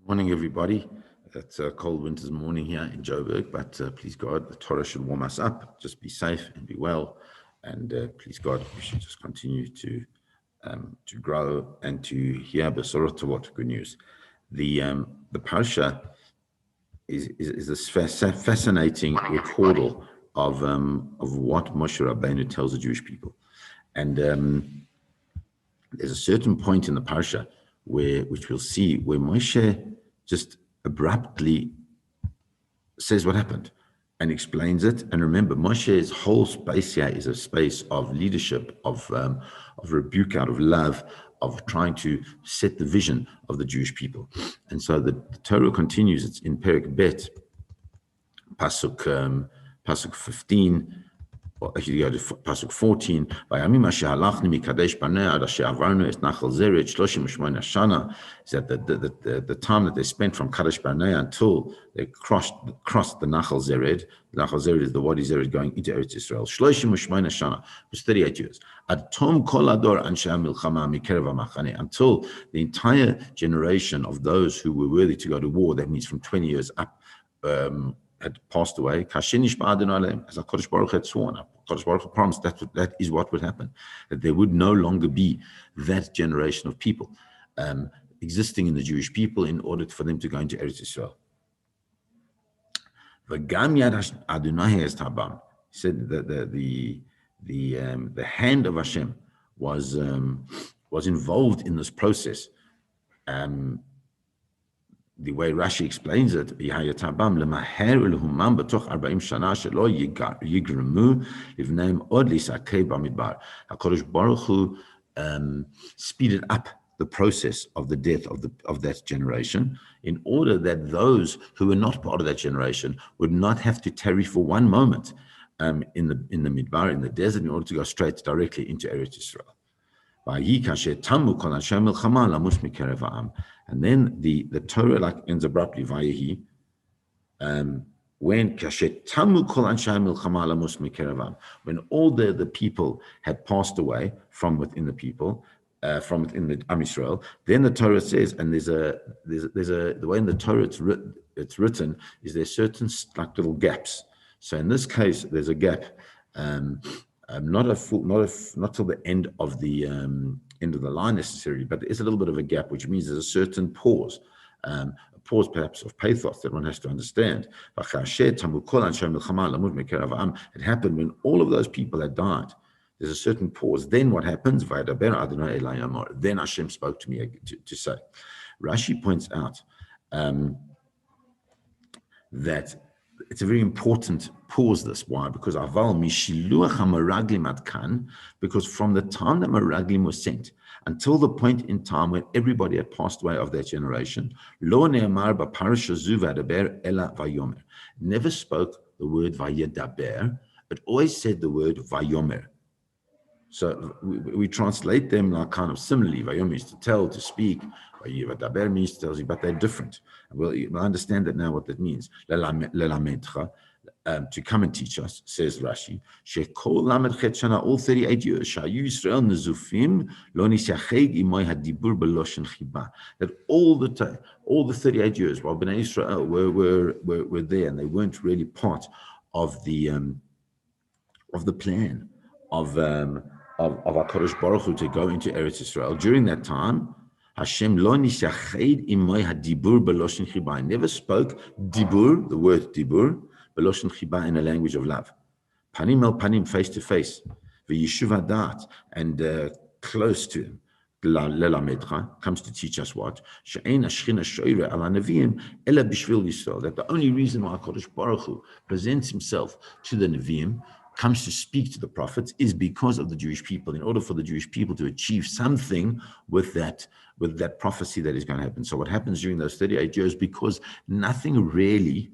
Morning, everybody. It's a cold winter's morning here in Joburg, but please God, the Torah should warm us up. Just be safe and be well, and please God, we should just continue to grow and to hear Besorot Tovot, good news. The parsha is this fascinating recordal of what Moshe Rabbeinu tells the Jewish people, and there's a certain point in the parsha which we'll see, where Moshe just abruptly says what happened and explains it. And remember, Moshe's whole space here is a space of leadership, of rebuke out of love, of trying to set the vision of the Jewish people. And so the Torah continues. It's in Perek Bet, pasuk 15. Actually, you go to pasuk 14. Is that the time that they spent from Kadesh Barnea until they crossed the Nachal Zered. The Nachal Zered is the Wadi Zered going into Eretz Yisrael. 38 was 38 years. Until the entire generation of those who were worthy to go to war, that means from 20 years up, had passed away, as HaKadosh Baruch had sworn. HaKadosh Baruch promised that is what would happen, that there would no longer be that generation of people existing in the Jewish people in order for them to go into Eretz Yisrael. He said that the hand of Hashem was involved in this process. The way Rashi explains it, HaKadosh Baruch Hu speeded up the process of the death of that generation, in order that those who were not part of that generation would not have to tarry for one moment in the Midbar, in the desert, in order to go straight directly into Eretz Yisrael. And then the Torah ends abruptly. When all the people had passed away from within the people, from within the Am Yisrael, then the Torah says, and there's a the way in the Torah it's written is there's certain little gaps. So in this case, there's a gap. Not till the end of the line necessarily, but there is a little bit of a gap, which means there's a certain pause, a pause perhaps of pathos that one has to understand. It happened when all of those people had died. There's a certain pause. Then what happens? Then Hashem spoke to me to say. Rashi points out that it's a very important pause, this. Why? Because because from the time that Meraglim was sent until the point in time when everybody had passed away of that generation, never spoke the word vayedaber, but always said the word vayomer. So we translate them like kind of similarly. Vayomer means to tell, to speak. Vayedaber means to tell you, but they're different. We'll understand that now what that means. To come and teach us, says Rashi, all 38 years, that all the 38 years while Bnei Israel were there, and they weren't really part of the plan of HaKadosh Baruch Hu to go into Eretz Yisrael. During that time, Hashem lo nisached imoy hadibur beloshin chiba. Never spoke dibur, the word dibur, beloshin chiba, in a language of love. Panim el panim, face to face. V'yishuv hadat, and close to him. Lelamedcha comes to teach us what? She'ein hashchina shoyre ala neviim ela b'shvil Yisrael. That the only reason why HaKadosh Baruch Hu presents himself to the neviim, comes to speak to the prophets, is because of the Jewish people, in order for the Jewish people to achieve something with that prophecy that is going to happen. So what happens during those 38 years, because nothing really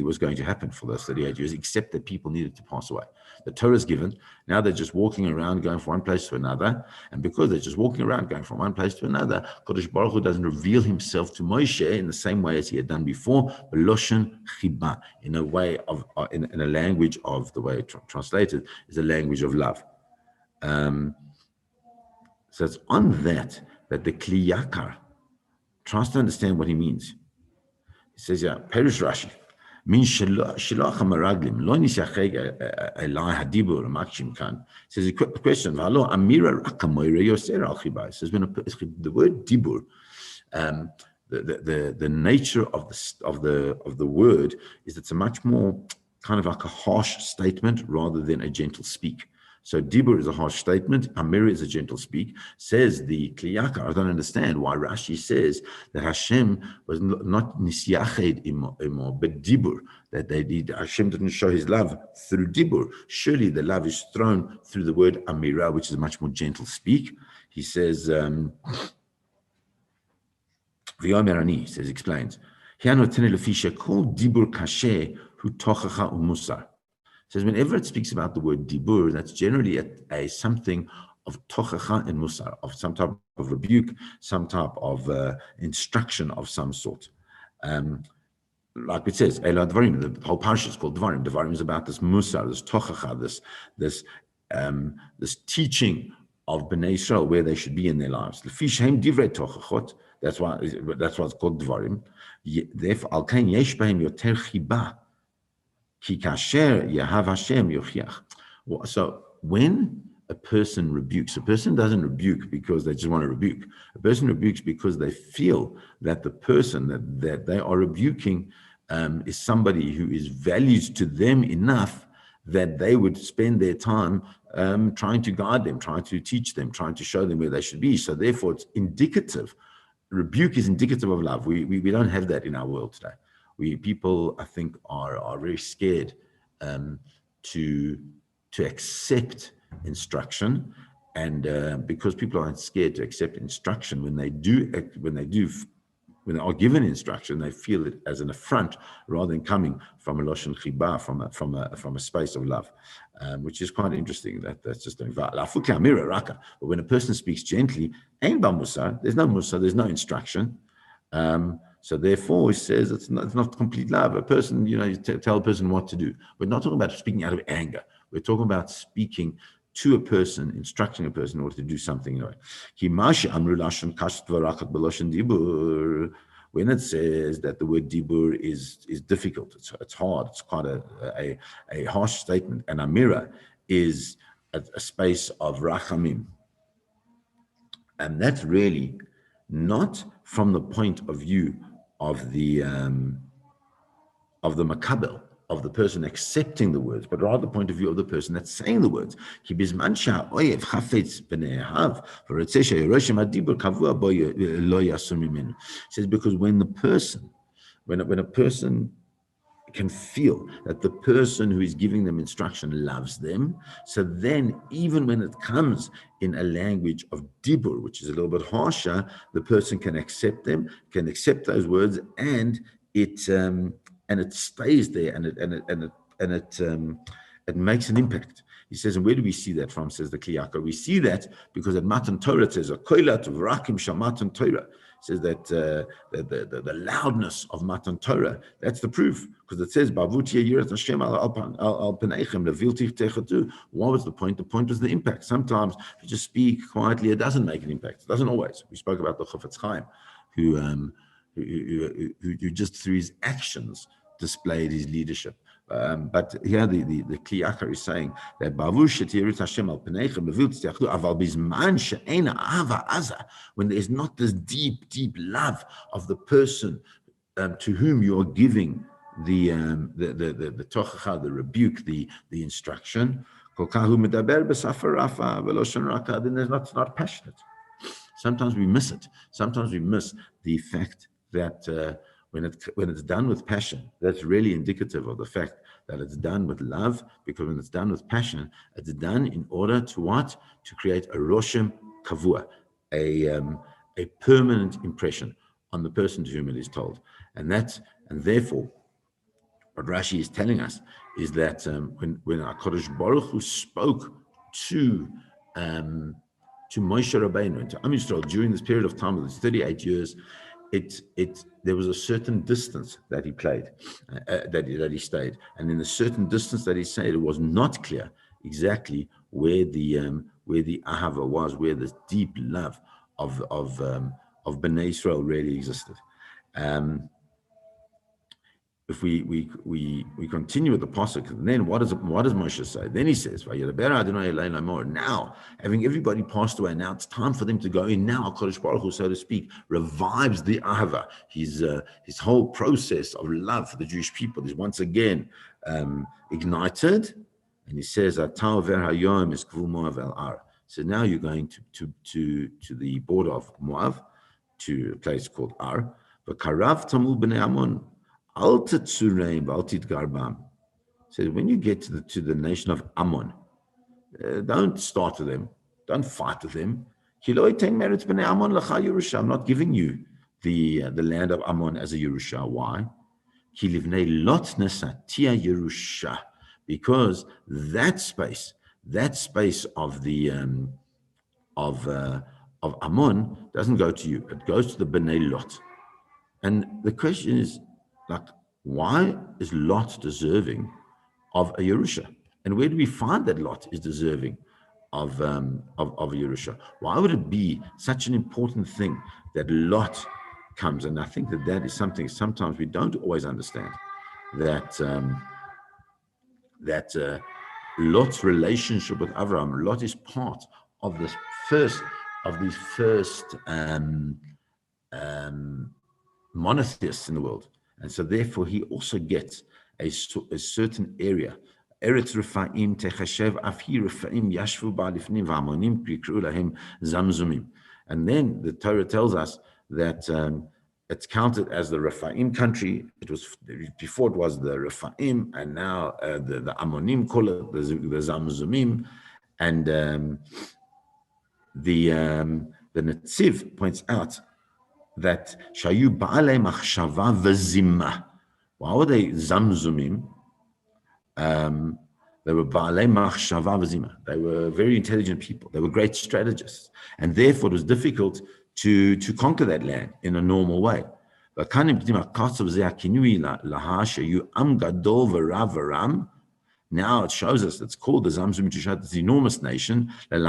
was going to happen for those 38 years, except that people needed to pass away. The Torah is given. Now they're just walking around, going from one place to another. And because they're just walking around, going from one place to another, Kodesh Baruch Hu doesn't reveal himself to Moshe in the same way as he had done before, Beloshen Chiba, in a way of, in a language of, the way it's translated, is a language of love. So it's on that the Kli Yakar tries to understand what he means. He says, yeah, Perish Rashi. Means Shilach HaMaraglim, Lo Nisacheg Elai Hadibur Makshim Kan. Says a question, Valo Amira Rakamoira Yoser Al Chibai. Says when the word Dibur, the nature of the word is it's a much more kind of like a harsh statement rather than a gentle speak. So Dibur is a harsh statement, Amira is a gentle speak. Says the Kliyaka, I don't understand why Rashi says that Hashem was not Nisyached imo, but Dibur, that Hashem didn't show his love through Dibur. Surely the love is thrown through the word Amira, which is a much more gentle speak. He says, V'yomer says, explains, Hiano tene lefisha kol Dibur kashe hu tochacha umusar. Says whenever it speaks about the word dibur, that's generally a something of tochacha and musar, of some type of rebuke, some type of instruction of some sort. Like it says, Ela Devarim, the whole parasha is called Devarim. Devarim is about this musar, this tochacha, this teaching of Bnei Israel where they should be in their lives. Lefishem divrei tochachot. That's why it's called Devarim. Therefore, al kain yesh b'hem yoter chiba. So when a person rebukes, a person doesn't rebuke because they just want to rebuke. A person rebukes because they feel that the person that they are rebuking is somebody who is valued to them enough that they would spend their time trying to guide them, trying to teach them, trying to show them where they should be. So therefore it's indicative. Rebuke is indicative of love. We don't have that in our world today. People, I think, are very scared to accept instruction, and because people aren't scared to accept instruction, when they are given instruction, they feel it as an affront rather than coming from a lashon chiba, from a space of love, which is quite interesting. That's just doing. But when a person speaks gently, ain't ba musar. There's no musar. There's no instruction. So therefore, he says it's not complete love. A person, you tell a person what to do. We're not talking about speaking out of anger. We're talking about speaking to a person, instructing a person in order to do something. When it says that the word dibur is difficult, it's hard, it's quite a harsh statement. And amira is a space of rachamim. And that's really not from the point of view of the makabel, of the person accepting the words, but rather the point of view of the person that's saying the words. It says because when a person can feel that the person who is giving them instruction loves them, so then even when it comes in a language of dibur, which is a little bit harsher, the person can accept them, can accept those words, and it stays there, and it makes an impact. He says, and where do we see that from? Says the Kliyaka. We see that because at Matan Torah it says, "A koilat v'rakim shel Matan Torah." Says that the loudness of Matan Torah, that's the proof, because it says, what was the point? The point was the impact. Sometimes if you just speak quietly, it doesn't make an impact. It doesn't always. We spoke about the Chofetz Chaim, who just through his actions displayed his leadership. But here the Kliyaka is saying that when there is not this deep love of the person to whom you are giving the tochacha, the rebuke, the instruction, then it's not passionate. Sometimes we miss it. Sometimes we miss the fact that when it's done with passion, that's really indicative of the fact that it's done with love, because when it's done with passion, it's done in order to what? To create a roshem kavua, a permanent impression on the person to whom it is told. And therefore, what Rashi is telling us is that when HaKadosh Baruch Hu spoke to Moshe Rabbeinu and to Am Yisrael during this period of time, of these 38 years, there was a certain distance that he played, that he stayed, and in the certain distance that he stayed, it was not clear exactly where the ahava was, where this deep love of of Bnei Israel really existed. If we continue with the pasuk, then what does Moshe say? Then he says, now, having everybody passed away, now it's time for them to go in. Now, HaKadosh Baruch Hu, so to speak, revives the ahava. His whole process of love for the Jewish people is once again ignited, and he says, so now you're going to the border of Moab, to a place called Ar. Says when you get to the nation of Ammon, don't start with them, don't fight with them. I'm not giving you the land of Ammon as a Yerusha. Why? Because that space of the of Ammon doesn't go to you; it goes to the Bnei Lot. And the question is, like, why is Lot deserving of a Yerusha? And where do we find that Lot is deserving of a Yerusha? Why would it be such an important thing that Lot comes? And I think that is something sometimes we don't always understand, that Lot's relationship with Avraham. Lot is part of these first monotheists in the world, and so therefore he also gets a certain area. Eretz Refaim techashev afi Refaim yashvu ba'lifnim v'amonim krikru lahem zamzumim. And then the Torah tells us that it's counted as the Refaim country. It was before, it was the Refaim, and now the Ammonim call it the Zamzumim. And the Netziv points out that shayu ba'alei machshava v'zimma. Why were they Zamzumim? They were ba'alei machshava v'zimma. They were very intelligent people. They were great strategists, and therefore it was difficult to conquer that land in a normal way. Now it shows us, it's called the Zamzumim to show this enormous nation. That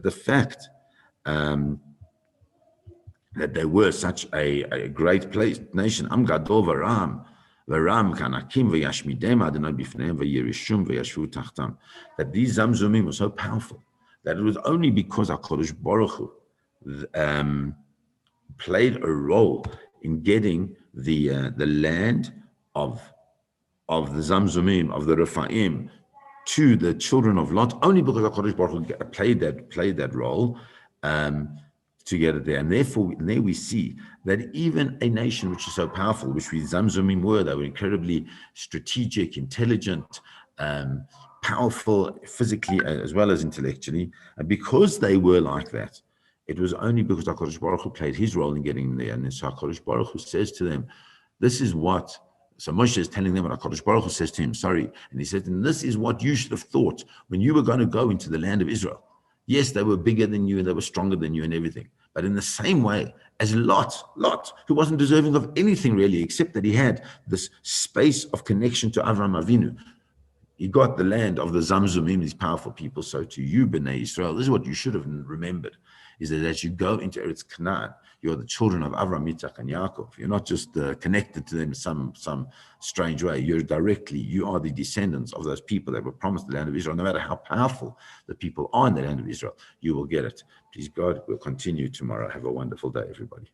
the fact that they were such a great place, nation, Am Gadol Varam, that these Zamzumim were so powerful that it was only because HaKadosh Baruch Hu played a role in getting the land of the Zamzumim, of the Rephaim, to the children of Lot, only because HaKadosh Baruch Hu played that role to get it there. And therefore, there we see that even a nation which is so powerful, which we Zamzumim were, they were incredibly strategic, intelligent, powerful physically as well as intellectually. And because they were like that, it was only because HaKadosh Baruch Hu played his role in getting there. And so HaKadosh Baruch Hu says to them, this is what, so Moshe is telling them what HaKadosh Baruch Hu says to him, and he said, and this is what you should have thought when you were going to go into the land of Israel. Yes, they were bigger than you and they were stronger than you and everything. But in the same way as Lot, who wasn't deserving of anything really, except that he had this space of connection to Avraham Avinu. He got the land of the Zamzumim, these powerful people. So to you, Bnei Israel, this is what you should have remembered, is that as you go into Eretz Canaan, you're the children of Avraham, Yitzchak, and Yaakov. You're not just connected to them in some strange way. You are the descendants of those people that were promised the land of Israel. No matter how powerful the people are in the land of Israel, you will get it. Please God, we'll continue tomorrow. Have a wonderful day, everybody.